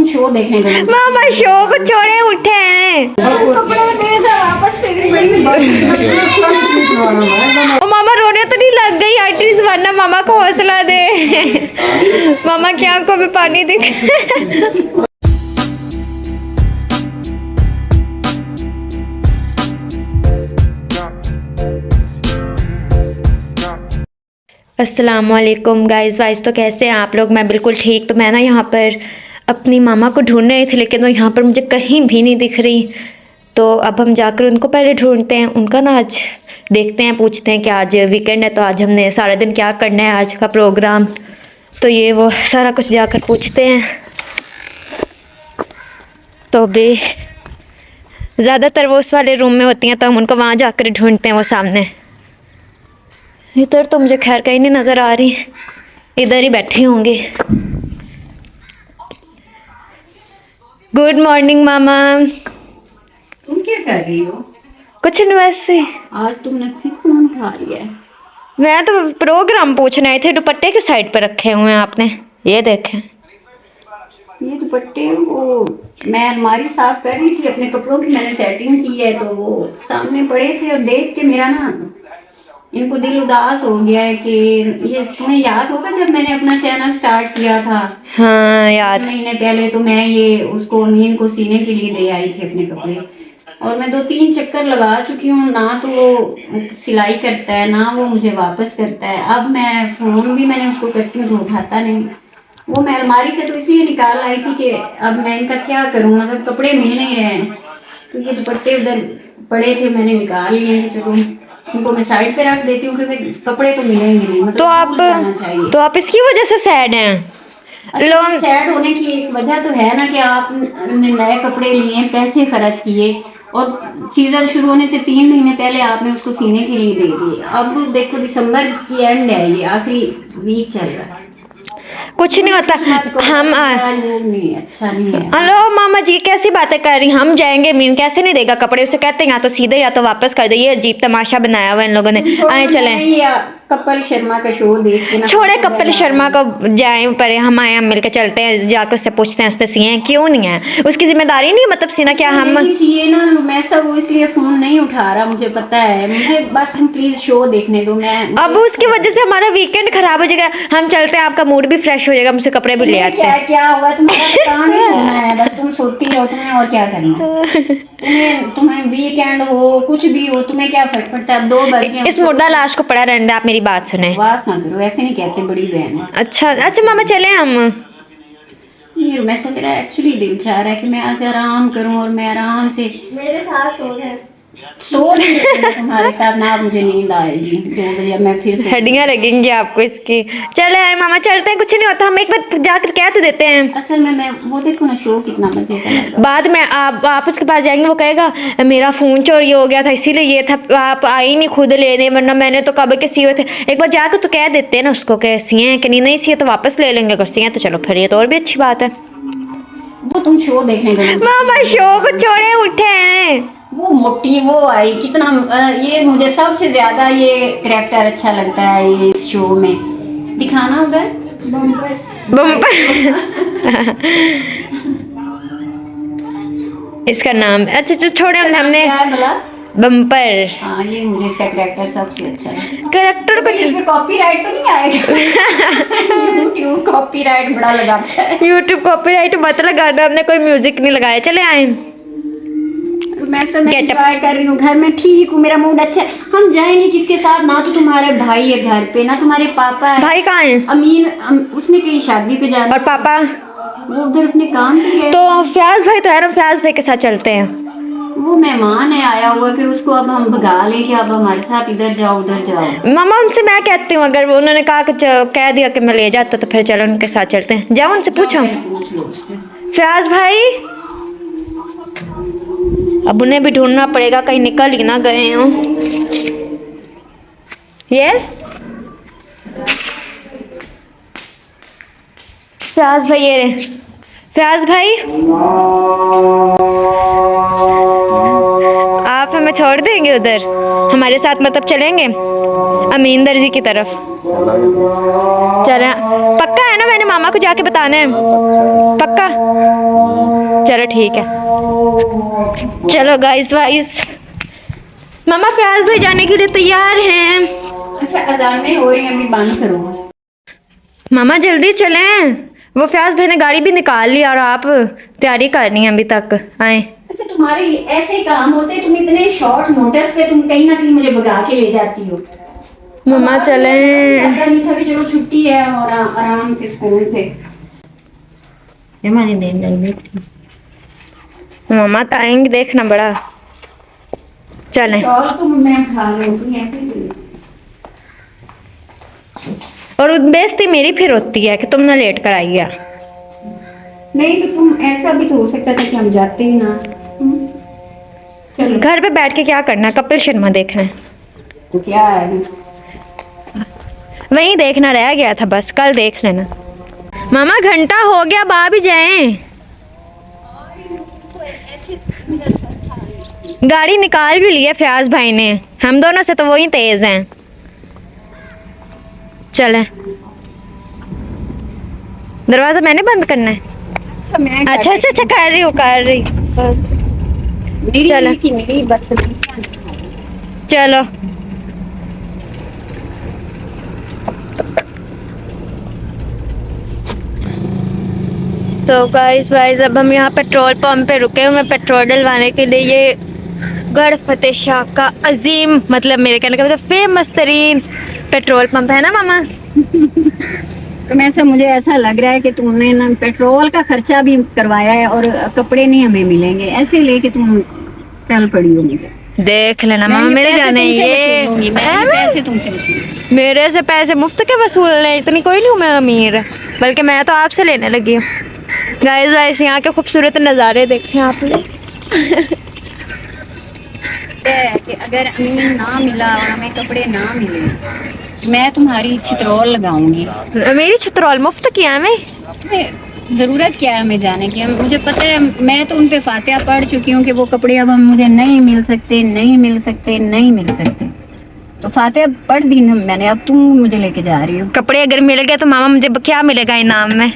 तुम शो देखने गए? मामा शो को छोड़े उठे हैं। ओ मामा रोने तो नहीं लग गई आर्टिस्ट, वरना मामा को हौसला दे। मामा की आंखों में पानी दिख। अस्सलामुअलैकुम गाइस वाइस, तो कैसे हैं आप लोग? मैं बिल्कुल ठीक। तो मैं ना यहाँ पर अपनी मामा को ढूंढ रही थी, लेकिन वो यहाँ पर मुझे कहीं भी नहीं दिख रही। तो अब हम जाकर उनको पहले ढूंढते हैं। उनका ना आज देखते हैं, पूछते हैं कि आज वीकेंड है तो आज हमने सारा दिन क्या करना है, आज का प्रोग्राम। तो ये वो सारा कुछ जाकर पूछते हैं। तो भी ज़्यादातर वो उस वाले रूम में होती हैं, तो हम उनको वहाँ जाकर ढूंढते हैं, वो सामने। इधर तो मुझे खैर कहीं नहीं नज़र आ रही, इधर ही बैठे होंगे। गुड मॉर्निंग मामा। तुम क्या कर रही हो? कुछ नहीं, वैसे आज तुमने फिर फोन उठा लिया है। मैं तो प्रोग्राम पूछने आए थे। दुपट्टे किस साइड पर रखे हुए हैं आपने? ये देखें, ये दुपट्टे वो मैं अलमारी साफ कर रही थी अपने कपड़ों की, मैंने सेटिंग की है तो वो सामने पड़े थे और देख के मेरा ना इनको दिल उदास हो गया है कि ये तुम्हें याद होगा जब मैंने अपना चैनल स्टार्ट किया था? हाँ याद। महीने पहले तो मैं ये उसको नींद को सीने के लिए दे आई थी अपने कपड़े, और मैं 2-3 चक्कर लगा चुकी हूँ ना, तो वो सिलाई करता है ना वो मुझे वापस करता है। अब मैं फ़ोन भी मैंने उसको करती हूँ तो उठाता नहीं। वो मैं अलमारी से तो इसलिए निकाल आई थी कि अब मैं इनका क्या करूँ, मतलब कपड़े मिल नहीं रहे हैं। तो ये दुपट्टे उधर पड़े थे, मैंने निकाल लिए कि चलो इनको मैं साइड पे रख देती हूँ, क्योंकि कपड़े तो मिलेंगे नहीं, मतलब तो आप इसकी वजह से सैड हैं? अच्छा, सैड होने की एक वजह तो है ना कि आपने नए कपड़े लिए, पैसे खर्च किए, और सीजन शुरू होने से 3 महीने पहले आपने उसको सीने के लिए दे दिए। अब देखो दिसंबर की एंड है, ये आखिरी वीक चल रहा है। कुछ नहीं होता। हम नहीं, अच्छा नहीं है। हेलो मामा जी, कैसी बातें कर रही? हम जाएंगे, मीन कैसे नहीं देगा कपड़े? उसे कहते हैं या तो सीधे या तो वापस कर दे। ये अजीब तमाशा बनाया हुआ इन लोगों ने। आए चलें, कपिल शर्मा का शो देख के ना, छोड़े कपिल शर्मा को, जाए पर हम आए, हम मिलकर चलते हैं, जाकर उससे पूछते हैं उससे सिए क्यों नहीं है, उसकी जिम्मेदारी नहीं है, मतलब सीना क्या हम सिए ना। मैं सब वो इसलिए फोन नहीं उठा रहा, मुझे पता है, मुझे बस तुम प्लीज शो देखने दो। मैं अब उसकी वजह से हमारा वीकेंड खराब हो जाएगा। हम चलते हैं, आपका मूड भी फ्रेश हो जाएगा, मुझसे कपड़े भी ले आते हैं। क्या हुआ? तुम्हारा काम ही सोना है, बस तुम सोती रहो, तुम्हें और क्या करना। तुम्हें वीकेंड हो कुछ भी हो, तुम्हें क्या फर्क पड़ता है? अब 2 बज गए। इस मुर्दा लाश को पड़ा रहने दे, आप मेरी बात सुने। ना करो, ऐसे नहीं कहते, बड़ी बहन है। अच्छा मामा चले हम। मेरा एक्चुअली दिल चाह रहा है कि मैं आज आराम करूं, और मैं आराम से मेरे साथ सो जाए। तुम्हारे साथ ना, मुझे नींद आएगी 2 बजे, मैं फिर हड्डियां लगेंगी आपको इसकी। चले आए मामा, चलते हैं, कुछ नहीं होता। हम एक बार जाकर कह तो देते हैं। असल में मैं वो देखो ना, शो कितना मजे का लगा। बाद में आप उसके पास जाएंगे, वो कहेगा मेरा फोन चोरी हो गया था इसीलिए ये था, आप आई नहीं खुद लेने, वरना मैंने तो कब के सिए थे। एक बार जाकर तो कह देते हैं ना उसको कि सिए हैं कि नहीं सिए तो वापस ले लेंगे, अगर सिए तो चलो फिर ये तो और भी अच्छी बात है। वो तुम शो देखने गए? मामा शो को छोड़े उठे हैं। वो मोटी वो आई कितना, ये मुझे सबसे ज्यादा ये कैरेक्टर अच्छा लगता है ये इस शो में। दिखाना उधर बम्पर। इसका नाम अच्छा छोड़े, हमने बम्पर। हाँ, ये मुझे इसका कैरेक्टर सबसे अच्छा है। कैरेक्टर कुछ इसमें कॉपीराइट तो नहीं आएगा? यूट्यूब कॉपीराइट बड़ा लगाता है। यूट्यूब कॉपीराइट मत लगाना, हमने कोई म्यूजिक नहीं लगाया। चले आए, मैं सब एंजॉय कर रही हूँ, घर में ठीक हूँ, मेरा मूड अच्छा है। हम जाएंगे किसके साथ? ना तो तुम्हारे भाई है घर पे, ना तुम्हारे पापा है। भाई कहाँ है? अमीन उसने कहीं शादी पे जाना। और पापा वो उधर अपने काम पे गए। तो फयाज भाई तो है ना, फयाज भाई के साथ चलते हैं। वो मेहमान है आया हुआ, कि उसको अब हम भगा लें कि अब हमारे साथ इधर जाओ उधर जाओ। मामा उनसे मैं कहती हूँ, अगर उन्होंने कहा कि कह दिया कि मैं ले जाता तो फिर चलो उनके साथ चलते हैं। जाओ उनसे पूछो। पूछ लो उससे। फयाज भाई, अब उन्हें भी ढूंढना पड़ेगा, कहीं निकल ही ना गए हों। यस फयाज भाई, ये रहे फयाज भाई। आप हमें छोड़ देंगे उधर, हमारे साथ मतलब चलेंगे अमीन दर्जी की तरफ? चले, पक्का है ना? मैंने मामा को जाके बताना है, पक्का? चलो ठीक है। चलो गाइस वाइस, मामा प्याज ले जाने के लिए तैयार हैं। अच्छा अजानें हो रही हैं, अभी बंद करो। मामा जल्दी चलें, वो फ्याज भाई ने गाड़ी भी निकाल ली और आप तैयारी करनी है अभी तक आए। अच्छा तुम्हारे ऐसे ही काम होते हैं, तुम इतने शॉर्ट नोटिस पे तुम कहीं ना कहीं मुझे भगा के ले जाती हो। मामा चलें। पता नहीं था कि चलो छुट्टी है और आराम से स्कूल से मैंने देन लगी थी। मामा तो आएंगे देखना बड़ा। चलें। और तुम मैं खा रही हूँ ऐसे। और बेइज्जती मेरी फिर होती है कि तुमने लेट कर आई है। नहीं तो तुम ऐसा भी तो हो सकता था कि हम जाते ही ना। चलो घर पे बैठ के क्या करना है, कपिल शर्मा देखना है तो क्या है, वही देखना रह गया था बस, कल देख लेना। मामा घंटा हो गया, अब आ भी जाएं। गाड़ी निकाल भी लिया फयाज भाई ने, हम दोनों से तो वही तेज हैं। चलें। दरवाजा मैंने बंद करना है। अच्छा मैं अच्छा अच्छा अच्छा कर रही हूँ कर रही। चलो की मेरी बदतमीजी। चलो तो गाइस वाइस अब हम यहाँ पेट्रोल पंप पे रुके हुए पेट्रोल डलवाने के लिए। ये गढ़ फतेह शाह का अजीम, मतलब मेरे कहने का मतलब फेमस तरीन पेट्रोल पंप है ना मामा। तो मैं से मुझे ऐसा लग रहा है कि तुमने ना पेट्रोल का खर्चा भी करवाया है और कपड़े नहीं हमें मिलेंगे, ऐसे लेके तुम चल पड़ी हो। मुझे देख लेना मामा, मेरे जाने ये पैसे तुमसे वसूलूंगी। मेरे से पैसे मुफ्त के वसूल ले, इतनी कोई नहीं हूँ मैं अमीर, बल्कि मैं तो आपसे लेने लगी हूँ। गाइस वाइस यहाँ के खूबसूरत नज़ारे देखें आपने। कि अगर अमीन ना मिला और हमें कपड़े ना मिले मैं तुम्हारी छितरौल लगाऊंगी। मेरी छितरौल मुफ्त किया मैं? ज़रूरत क्या है हमें जाने की, मुझे पता है, मैं तो उन पे फातिहा पढ़ चुकी हूँ कि वो कपड़े अब हम मुझे नहीं मिल सकते नहीं मिल सकते नहीं मिल सकते। तो फातिहा पढ़ दी ना मैंने, अब तुम मुझे लेके जा रही हो। कपड़े अगर मिल गए तो मामा मुझे क्या मिलेगा इनाम में?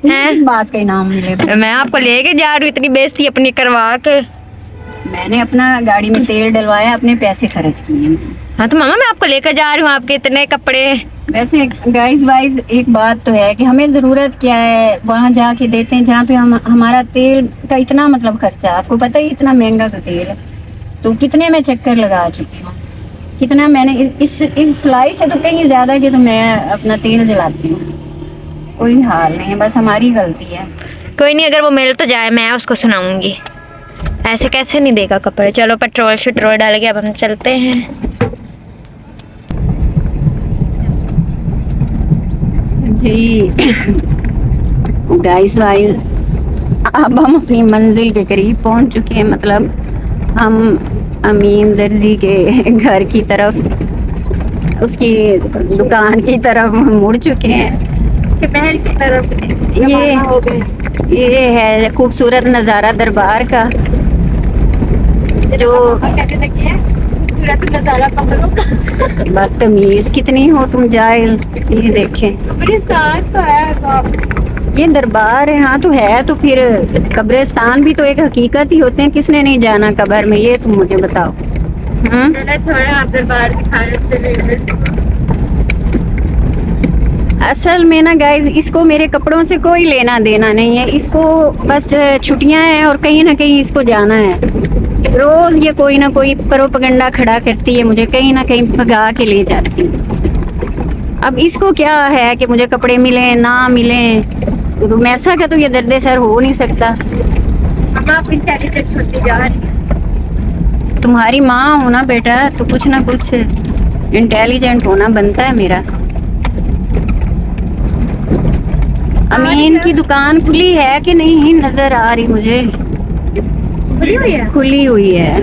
हैं? किस बात का इनाम मिलेगा? मैं आपको लेके जा रही हूँ, इतनी बेइज्जती अपनी करवा के। मैंने अपना गाड़ी में तेल डलवाया, अपने पैसे खर्च किए। हाँ तो मामा मैं आपको लेकर जा रही हूँ, आपके इतने कपड़े। वैसे गाइस वाइस एक बात तो है कि हमें ज़रूरत क्या है वहाँ जाके देते हैं जहाँ पे हम हमारा तेल का इतना मतलब खर्चा, आपको पता ही इतना महंगा तो तेल है। तो कितने मैं चक्कर लगा चुकी हूँ, कितना मैंने इस सिलाई से तो कहीं ज़्यादा कि तो मैं अपना तेल जलाती हूँ। कोई हाल नहीं है, बस हमारी गलती है। कोई नहीं, अगर वो मिल तो जाए मैं उसको सुनाऊंगी, ऐसे कैसे नहीं देगा कपड़े। चलो पेट्रोल शेट्रोल डाल के अब हम चलते हैं। जी गाइस वाइस अब हम अपनी मंजिल के करीब पहुंच चुके हैं, मतलब हम अमीन दर्जी के घर की तरफ, उसकी दुकान की तरफ मुड़ चुके हैं, उसके महल की तरफ। ये है खूबसूरत नज़ारा दरबार का, जो खूबसूरत नज़ारा कमरों का। बदतमीज कितनी हो तुम जाहिल। ये देखें कब्रिस्तान तो है, ये दरबार है। हाँ तो है, तो फिर कब्रिस्तान भी तो एक हकीकत ही होते हैं, किसने नहीं जाना कब्र में, ये तुम मुझे बताओ। आप दरबार असल में ना गाइस, इसको मेरे कपड़ों से कोई लेना देना नहीं है, इसको बस छुट्टियां हैं और कहीं ना कहीं इसको जाना है। रोज ये कोई ना कोई प्रोपेगेंडा खड़ा करती है, मुझे कहीं ना कहीं भगा के ले जाती है। अब इसको क्या है कि मुझे कपड़े मिले ना मिले, तो ऐसा का तो ये दर्द सर हो नहीं सकता। तुम्हारी माँ हो ना बेटा, तो कुछ ना कुछ इंटेलिजेंट होना बनता है मेरा। अमीन की दुकान खुली है कि नहीं नजर आ रही मुझे? खुली हुई है, खुली हुई है।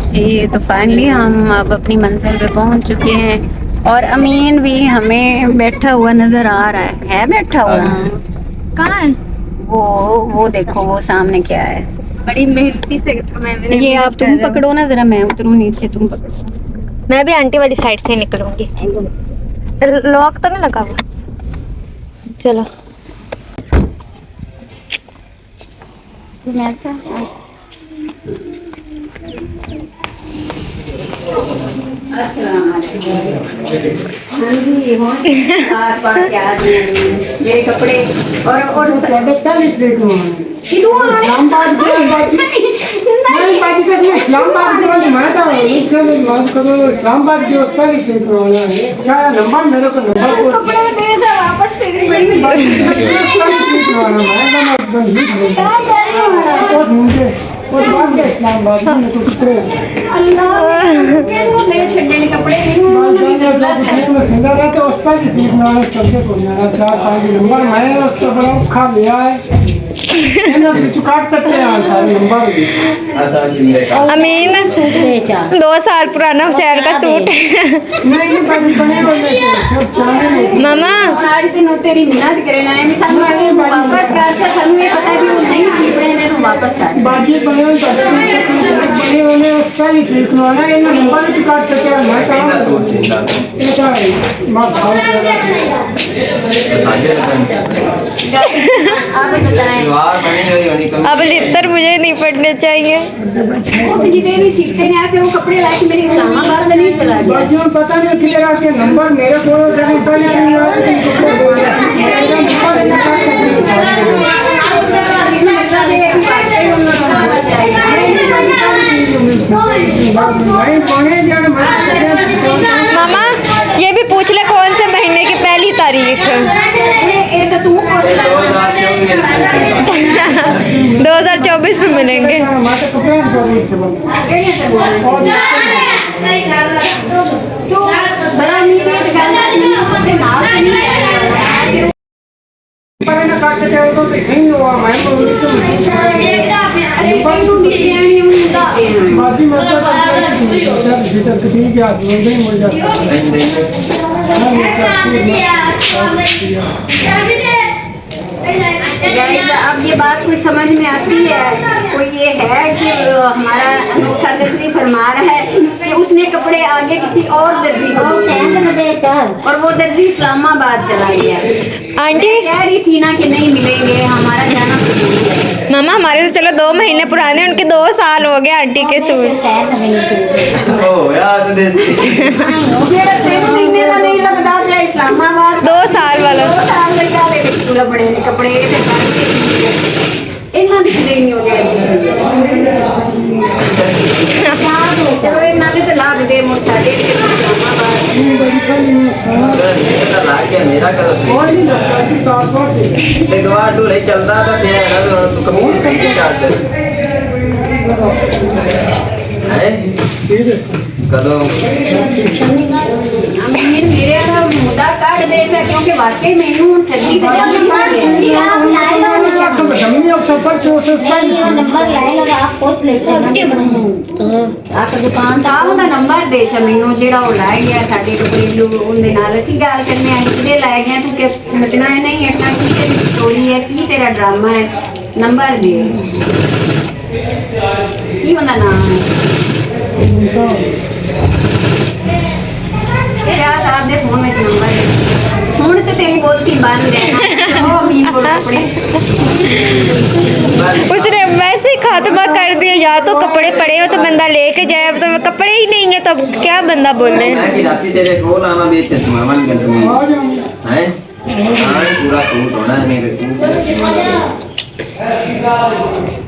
जी तो फाइनली हम अब अपनी मंजिल पे पहुंच चुके हैं और अमीन भी हमें बैठा हुआ नजर आ रहा है बैठा हुआ। कहाँ है वो देखो वो सामने क्या है, बड़ी मेहनती से ये आप तुम पकड़ो ना जरा, मैं उतरूँ नीचे, तुम पकड़ो। मैं भी आंटी वाली साइड से निकलूंगी। लॉक तो नहीं लगा हुआ? चलो मेरे कपड़े और काट सकते हैं सारे नंबर। अमीन 2 साल पुराना शहर का सूट मामा आज दिन तेरी मिन्नत करना है मैं सानू वापस कर छ सानू ये पता है कि वो नहीं सीपड़े ने तो वापस कर बाकी बने होने उसका ही सीखना है इन नंबर भी काट सकते हैं मैं काम ऐसा है मां भाव आप बताएं अब लितर मुझे नहीं पढ़ने चाहिए। उस जितने भी सीखते हैं ऐसे वो कपड़े लाके मेरे इस्लामाबाद में नहीं चला गया बाकियों पता नहीं किधर के नंबर मेरे को जाने पहले नहीं मामा ये भी पूछ ले कौन से महीने की पहली तारीख? 2024 में मिलेंगे। अब ये बात कोई समझ में आती है, कोई ये है कि हमारा अनोखा दर्जी फरमा रहा है कि उसने कपड़े आगे किसी और दर्जी को और वो दर्जी इस्लामाबाद चला गया। आंटी कह रही थी ना कि नहीं मिलेंगे, हमारा जाना मामा हमारे तो चलो 2 महीने पुराने, उनके 2 साल हो गए आंटी के सूट। महीने का नहीं लगता क्या इस्लामाबाद 2 साल वाला 2 साल लगा बड़े ने कपड़े इन्ना दिख नहीं हो गया चलो इन्ना के तो लाभ दे मोटा दे मेरा करो चलता था तू कमीज काट कदों अमीर मेरे का मुद्दा काट दे क्योंकि वाकई मैनू सर्दी ते जल्दी हो ਉਹਦਾ ਨੰਬਰ ਦੇ ਚ ਮੈਨੂੰ ਜਿਹੜਾ ਉਹ ਲੈ ਗਿਆ ਸਾਡੇ ਘਰੇਲੂ ਉਹਦੇ ਨਾਲ ਅਸੀਂ ਗੱਲ ਕਰਨੇ ਆਏ ਕਿਹਦੇ ਲੈ ਗਿਆ ਤੂੰ ਕਿ ਹਟਣਾ ਹੈ ਨਹੀਂ ਹਟਣਾ ਕੀ ਤੇਰੀ ਸਟੋਰੀ ਹੈ ਕੀ ਤੇਰਾ ਡਰਾਮਾ ਹੈ ਨੰਬਰ ਦੇ ਕੀ ਉਹਦਾ ਨਾਮ ਹੈ यार आपने फोन में नंबर है फोन तो तेरी बोलती बंद है ओ अमीन बोल कपड़े उसने वैसे ही खात्मा कर दिया, या तो कपड़े पड़े हो तो बंदा लेके जाए, अब तो कपड़े ही नहीं है तब क्या बंदा बोले। राती तेरे को लामा बेचते सुमन गंद में हैं पूरा सूट होना है मेरे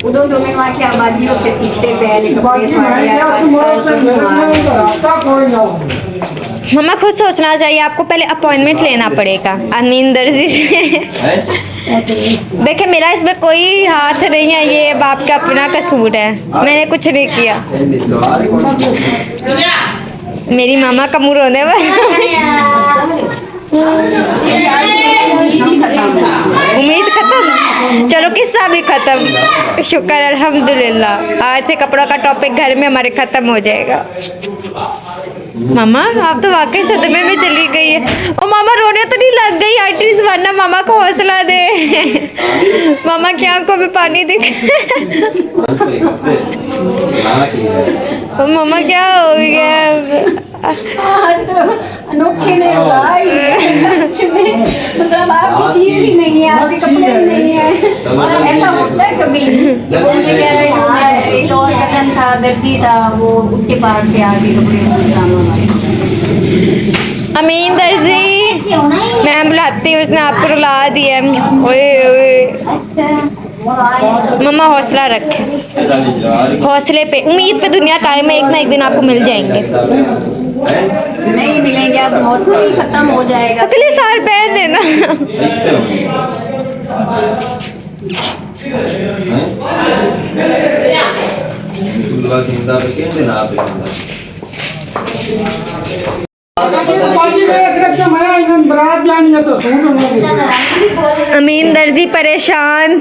उदो तो मैं वहां की आबादी होते सीखते पहले कपड़े मम्मा खुद सोचना चाहिए, आपको पहले अपॉइंटमेंट लेना पड़ेगा अमीन दर्जी से। देखिए मेरा इसमें कोई हाथ नहीं है, ये बाप का अपना कसूर है, मैंने कुछ नहीं किया। मेरी मामा का मुंह रोने वाला। उम्मीद खत्म, चलो किस्सा भी खत्म, शुक्र अल्हम्दुलिल्लाह। आज से कपड़ों का टॉपिक घर में हमारे खत्म हो जाएगा। मामा आप तो वाकई सदमे में चली गई है। ओ मामा रोने तो नहीं लग गई आंटी, वरना मामा को हौसला दे। मामा की आंखों में पानी दिख। ओ मामा क्या हो गया? आज तो अनोखे ने भाई सच में मतलब आपकी चीज ही नहीं है, आपके कपड़े ही नहीं है। ऐसा होता है कभी वो ये कह रहे हैं एक और कजन था दर्जी था वो उसके पास थे आगे कपड़े अमीन दर्जी मैं बुलाती हूँ, उसने आपको रुला दिया। ओए ओए मम्मा हौसला रखे, हौसले पे उम्मीद पे दुनिया कायम है, एक ना एक दिन आपको मिल जाएंगे। नहीं मिलेंगे, अब मौसम ही खत्म हो जाएगा। अगले साल पहन देना। बारात जानी है तो सूट अमीन दर्जी परेशान,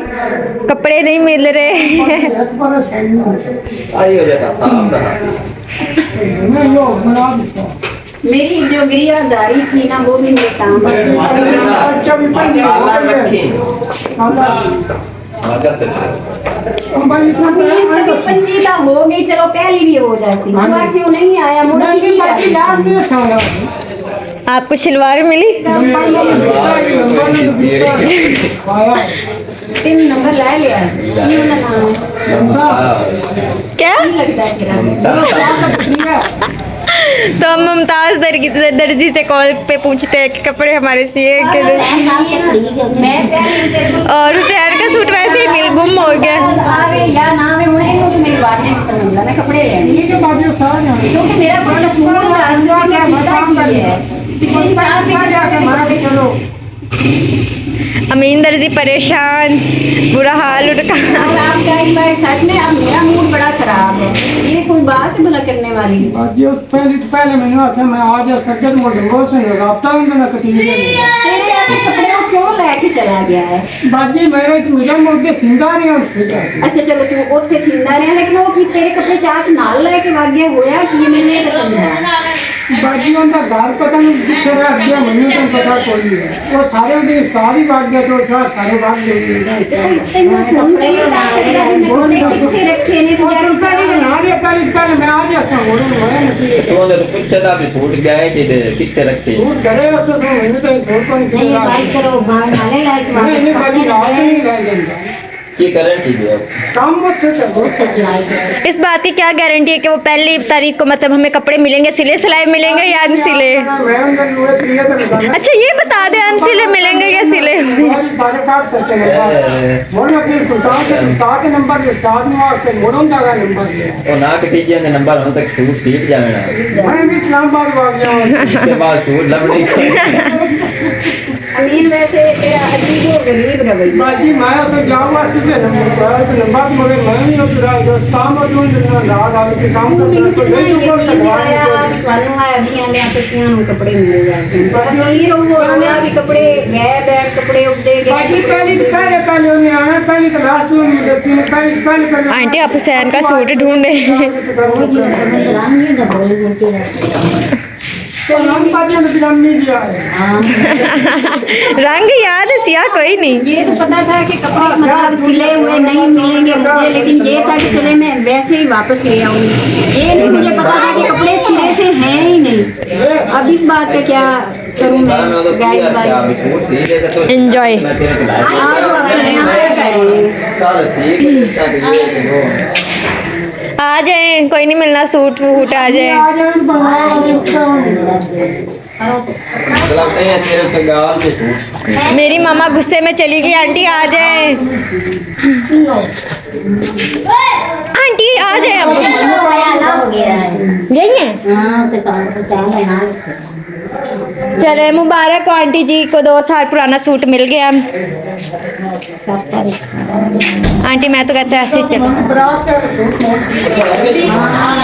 कपड़े नहीं मिल रहे। मेरी जो गिरियादारी थी ना वो भी मेरे काम पंजीदा हो गई, चलो पहली भी हो जाती वो नहीं आया आपको शलवार मिली? 3 नंबर ला लिया क्या लगता है तेरा तो हम मुमताज दर्जी से कॉल पे पूछते हैं कि कपड़े हमारे सिए के और उशैर का सूट वैसे ही मिल गुम हो गया। आवे या ना आवे मुझे तो मेरी बात नहीं समझ मैं कपड़े ले क्योंकि मेरा बड़ा सूट है। चलो अमीन दर्जी परेशान, बुरा हाल उनका। आपका एक बार सच में अब मेरा मूड बड़ा खराब है, ये कोई बात भला करने वाली जी उस पहले मैंने आखिया मैं आज सज्जद मोडो से राब्ता ना कटी तेरे आपके कपड़े को क्यों लेके चला गया है? बाजी मेरे मुझे मुझे सिंधा नहीं हो। अच्छा चलो तू ओथे सींदा रहा लेकिन वो की तेरे कपड़े चाक नाल लेके भाग गया होया कि मैंने ये समझा बाजी उनका घर पता नहीं किथे रह गया, मैंने तो पता कोई नहीं है। वो सारे उनके उस्ताद ही भाग गया तो सारे भाग गए। किथे रखे ने तो पहले मैं आज ऐसा हो रहा हूँ तो पूछा था भी सूट क्या है कि कितने रखे दूर करे उसको तो मैंने तो सोच को नहीं बात करो बाहर नाले लाइक नहीं बाजी आज नहीं ले की गारंटी दे काम मत करो। इस बात की क्या गारंटी है कि वो पहली तारीख को मतलब हमें कपड़े मिलेंगे, सिले सिलाए मिलेंगे या अनसिले? अच्छा ये बता दे अनसिले मिलेंगे या सिले? सारे काट सकते हैं मोड़ अपने सुल्तान से उस्ताद के नंबर उस्ताद ने आपसे मोड़ों का नंबर लिया और ना कटी दिया नंबर हम तक सूट सीख जाना मैं भी इस्लामाबाद भाग गया हूं उसके बाद सूट लब नहीं अमीन वैसे तेरा अजीब और गरीब रवैया बाजी मैं उसे जाऊंगा सीधे नंबर मगर मैं नहीं हो रहा है काम और जो ना आगे के काम करना तो नहीं तो आया अभी आने बच्चियां ਨੂੰ कपड़े मिल जाते हैं अमीर हो रहा है कपड़े गए बैठ कपड़े उड़े गए बाजी पहले उन्हें आना पहली क्लास में दसी में पहले आंटी आप हुसैन का सूट ढूंढे। रंग याद है सिया कोई नहीं। ये तो पता था कि कपड़े मतलब सिले हुए नहीं मिलेंगे मुझे, लेकिन ये था कि चले मैं वैसे ही वापस ले आऊंगी। ये नहीं मुझे पता था कि कपड़े सिले से हैं ही नहीं। अब इस बात का क्या करूँ मैं? एंजॉय आ जाए, कोई नहीं मिलना सूट वूट आ जाए। मेरी मामा गुस्से में चली गई, आंटी आ जाए, आंटी आ जाए। यही है चले मुबारक हो आंटी जी को, 2 साल पुराना सूट मिल गया। आंटी मैं तो कहता ऐसे ही चलो,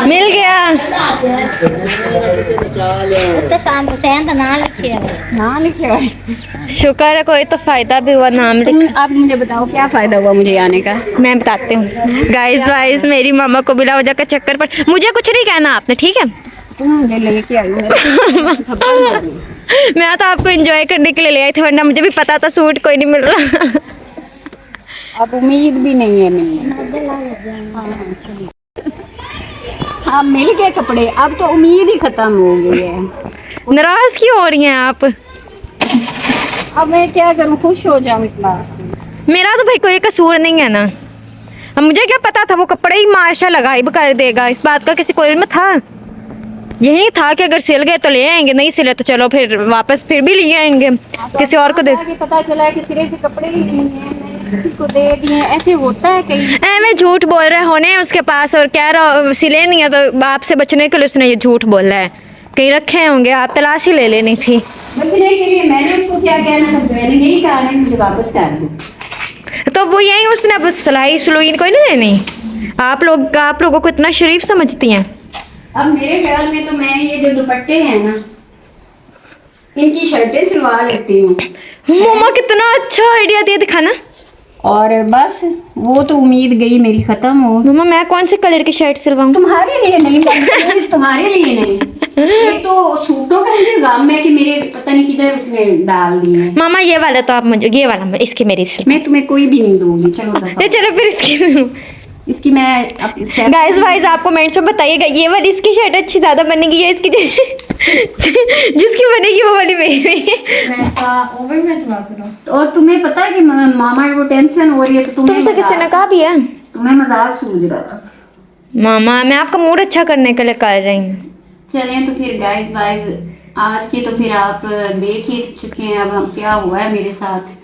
मिल गया। ना लिखे शुक्र है कोई तो फायदा भी हुआ नाम लिख। अब मुझे बताओ क्या फायदा हुआ मुझे आने का? मैं बताती हूँ गाइस मेरी मामा को बिला वजह का चक्कर पर, मुझे कुछ नहीं कहना आपने, ठीक है? मुझे लेके आई मैं तो आपको एंजॉय करने के लिए ले आई थी, वरना मुझे भी पता था सूट कोई नहीं मिल रहा। अब उम्मीद भी नहीं है मिलने। हाँ मिल गए कपड़े, अब तो उम्मीद ही खत्म हो गई है। नाराज क्यों हो रही हैं आप? अब मैं क्या करूँ, खुश हो जाऊँ इस बार। मेरा तो भाई कोई कसूर नहीं है ना। अब मुझे क्या पता था वो कपड़े ही माशा लगाई कर देगा, इस बात का किसी को इल्म था? यही था कि अगर सिल गए तो ले आएंगे, नहीं सिले तो चलो फिर वापस फिर भी ले आएंगे, किसी और को दे। पता चला कि सिरे से कपड़े ही नहीं है, मैंने किसी को दे दिए, ऐसे होता है कहीं। मैं झूठ बोल रहे होने उसके पास और कह रहा सिले नहीं है, तो आपसे बचने के लिए उसने ये झूठ बोला है। कहीं रखे होंगे, आप तलाशी ले लेनी थी। बचने के लिए मैंने उसको क्या कहना था, मैंने यही कहा है मुझे वापस कर दो। तो वो यही उसने अब सिलाई सलूइन कोई नहीं लेनी। आप लोगों को इतना शरीफ समझती हैं। अब मेरे ख्याल में तो मैं ये जो दुपट्टे हैं ना, इनकी शर्टें सिलवा लेती हूँ। मम्मा कितना अच्छा आइडिया दिया, दिखाना। और बस वो तो उम्मीद गई मेरी खत्म हो। मम्मा मैं कौन से कलर की शर्ट सिलवाऊं? तुम्हारे लिए नहीं, तुम्हारे लिए नहीं, ये तो सूटों का मुझे गम है कि मेरे पता नहीं किधर उसने डाल दी है। मामा ये वाला तो आप मुझे, ये वाला इसकी मेरी मैं तुम्हें कोई भी नहीं दूंगी, चलो दफा। चलो फिर इसकी मैं गाइस वाइज आप कमेंट्स में बताइएगा ये वाली इसकी शर्ट अच्छी ज्यादा बनेगी या इसकी जिसकी बनेगी वो वाली मेरी। और तुम्हें पता है कि मामा को टेंशन हो रही है, तो तुमसे किसी ने कहा भी है? तुम्हें मजाक सूझ रहा था। मामा मैं आपका मूड अच्छा करने के लिए कर रही हूँ। चलें तो फिर गाइस वाइज आज की तो फिर आप देख ही चुके हैं अब हम क्या हुआ है मेरे साथ।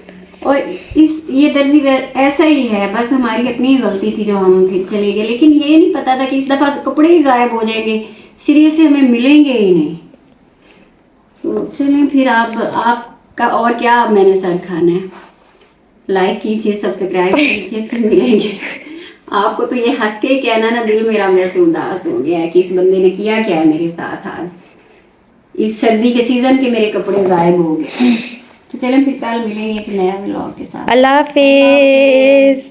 और ये दर्जी ऐसा ही है, बस हमारी अपनी गलती थी जो हम फिर चले गए, लेकिन ये नहीं पता था कि इस दफ़ा कपड़े ही गायब हो जाएंगे, सिरे से हमें मिलेंगे ही नहीं। तो चलें फिर आपका और क्या, अब मैंने सर खाना है। लाइक कीजिए, सब्सक्राइब कीजिए, फिर मिलेंगे। आपको तो ये हंस के ही कहना ना, दिल मेरा वैसे उदास हो गया है कि इस बंदे ने किया क्या है मेरे साथ आज। इस सर्दी के सीज़न के मेरे कपड़े गायब हो गए। तो चलें फिर कल मिलेंगे एक नया व्लॉग के साथ। अल्लाह हाफिज़।